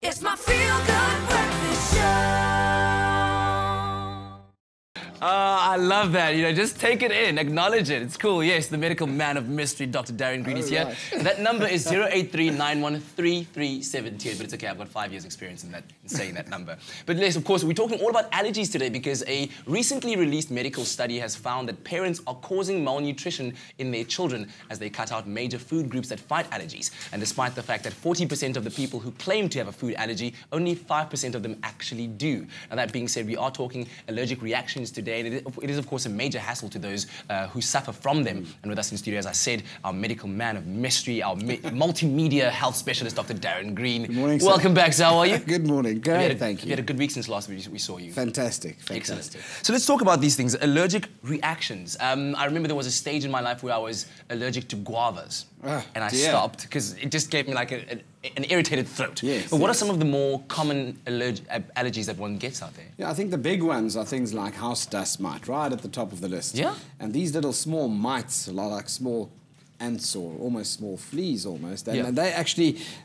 It's my feel-good breakfast show. I love that. You know, just take it in, acknowledge it. It's cool. Yes, the medical man of mystery, Dr. Darren Green is here. Right. That number is 083913378. But it's okay, I've got 5 years' experience in saying that number. But yes, of course, we're talking all about allergies today because a recently released medical study has found that parents are causing malnutrition in their children as they cut out major food groups that fight allergies. And despite the fact that 40% of the people who claim to have a food allergy, only 5% of them actually do. Now, that being said, we are talking allergic reactions today. And it is, of course, a major hassle to those who suffer from them. And with us in studio, as I said, our medical man of mystery, our multimedia health specialist, Dr. Darren Green. Good morning, sir. Welcome back, sir. How are you? Good morning. Great, thank you. You had a good week since last week we saw you. Fantastic. Excellent. So let's talk about these things, allergic reactions. I remember there was a stage in my life where I was allergic to guavas. And I stopped because it just gave me like an irritated throat. Yes, but what are some of the more common allergies that one gets out there? Yeah, I think the big ones are things like house dust mite, right at the top of the list. Yeah. And these little small mites, a lot like small ants or almost small fleas almost. And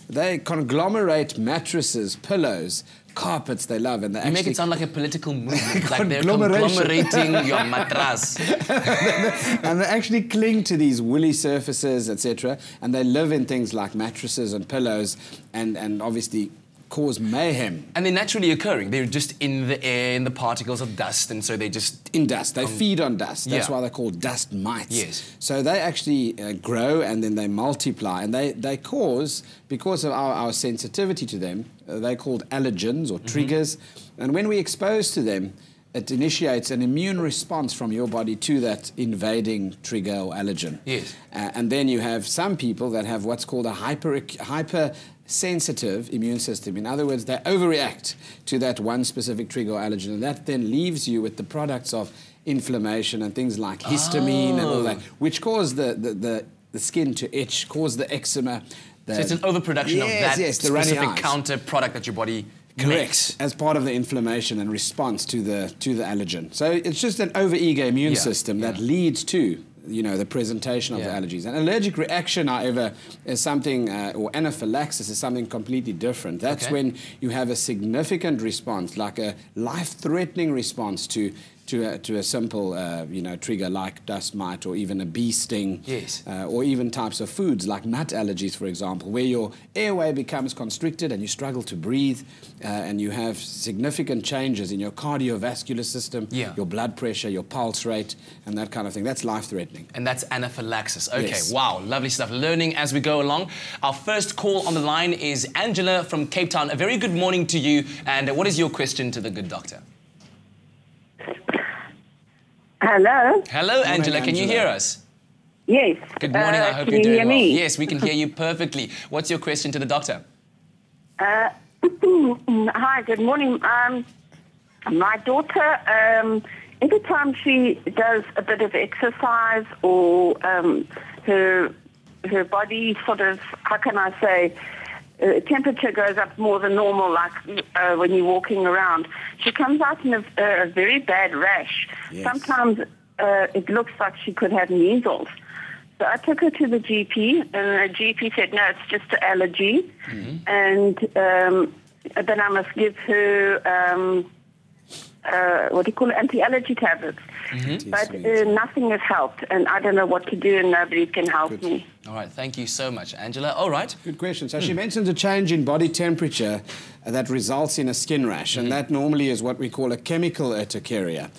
they conglomerate mattresses, pillows, carpets they love. And they make it sound like a political movement, like they're conglomerating your mattress. And they actually cling to these woolly surfaces, etc. And they live in things like mattresses and pillows and obviously cause mayhem. And they're naturally occurring. They're just in the air, in the particles of dust, and so they just... In dust. They feed on dust. That's why they're called dust mites. Yes. So they actually grow and then they multiply. And they cause, because of our sensitivity to them, they're called allergens or triggers. And when we expose to them, it initiates an immune response from your body to that invading trigger or allergen. Yes. And then you have some people that have what's called a hypersensitive immune system. In other words, they overreact to that one specific trigger or allergen, and that then leaves you with the products of inflammation and things like histamine and all that, which cause the skin to itch, cause the eczema. So it's an overproduction of that specific counter product that your body correct, as part of the inflammation and response to the allergen. So it's just an over-eager immune system that leads to, you know, the presentation of the allergies. An allergic reaction, however, is something, or anaphylaxis is something completely different. That's when you have a significant response, like a life-threatening response to a simple, you know, trigger like dust mite or even a bee sting. Yes. Or even types of foods like nut allergies, for example, where your airway becomes constricted and you struggle to breathe and you have significant changes in your cardiovascular system, your blood pressure, your pulse rate, and that kind of thing. That's life-threatening. And that's anaphylaxis. Okay, yes. Wow, lovely stuff. Learning as we go along. Our first call on the line is Angela from Cape Town. A very good morning to you. And what is your question to the good doctor? Hello. Hello, Angela. Can you hear us? Yes. Good morning. I hope you're doing well. Yes, we can hear you perfectly. What's your question to the doctor? Hi. Good morning. My daughter, every time she does a bit of exercise or her body sort of, how can I say, temperature goes up more than normal, like when you're walking around. She comes out in a very bad rash. Yes. Sometimes it looks like she could have measles. So I took her to the GP, and the GP said, no, it's just an allergy. And then I must give her, anti-allergy tablets. But nothing has helped, and I don't know what to do, and nobody can help me. All right, thank you so much, Angela. All right. Good question. So she mentioned a change in body temperature that results in a skin rash, and that normally is what we call a chemical urticaria.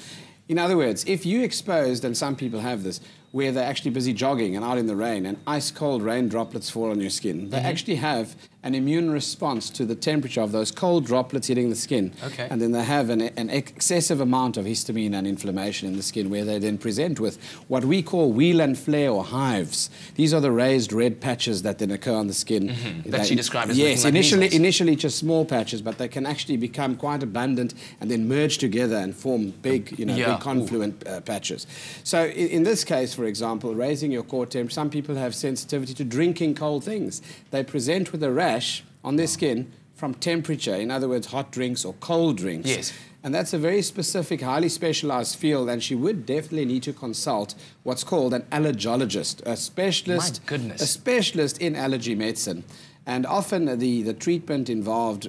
In other words, if you exposed, and some people have this, where they're actually busy jogging and out in the rain and ice-cold rain droplets fall on your skin, they actually have an immune response to the temperature of those cold droplets hitting the skin. Okay. And then they have an excessive amount of histamine and inflammation in the skin, where they then present with what we call wheal and flare or hives. These are the raised red patches that then occur on the skin. That she described as yes, like initially just small patches, but they can actually become quite abundant and then merge together and form big, you know, big confluent patches. So in this case, for example, raising your core temp, some people have sensitivity to drinking cold things. They present with a rash on their skin from temperature, in other words, hot drinks or cold drinks. Yes. And that's a very specific, highly specialized field, and she would definitely need to consult what's called an allergologist, a specialist, My goodness. a specialist in allergy medicine. And often the treatment involves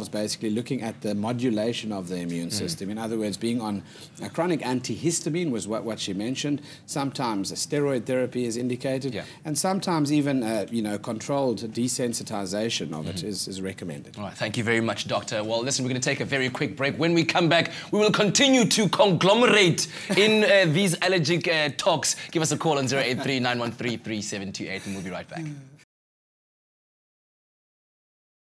basically looking at the modulation of the immune system. In other words, being on a chronic antihistamine was what she mentioned. Sometimes a steroid therapy is indicated, and sometimes even controlled desensitization of it is recommended. All right, thank you very much, Doctor. Well, listen, we're going to take a very quick break. When we come back, we will continue to conglomerate in these allergic talks. Give us a call on 083-913-3728 and we'll be right back.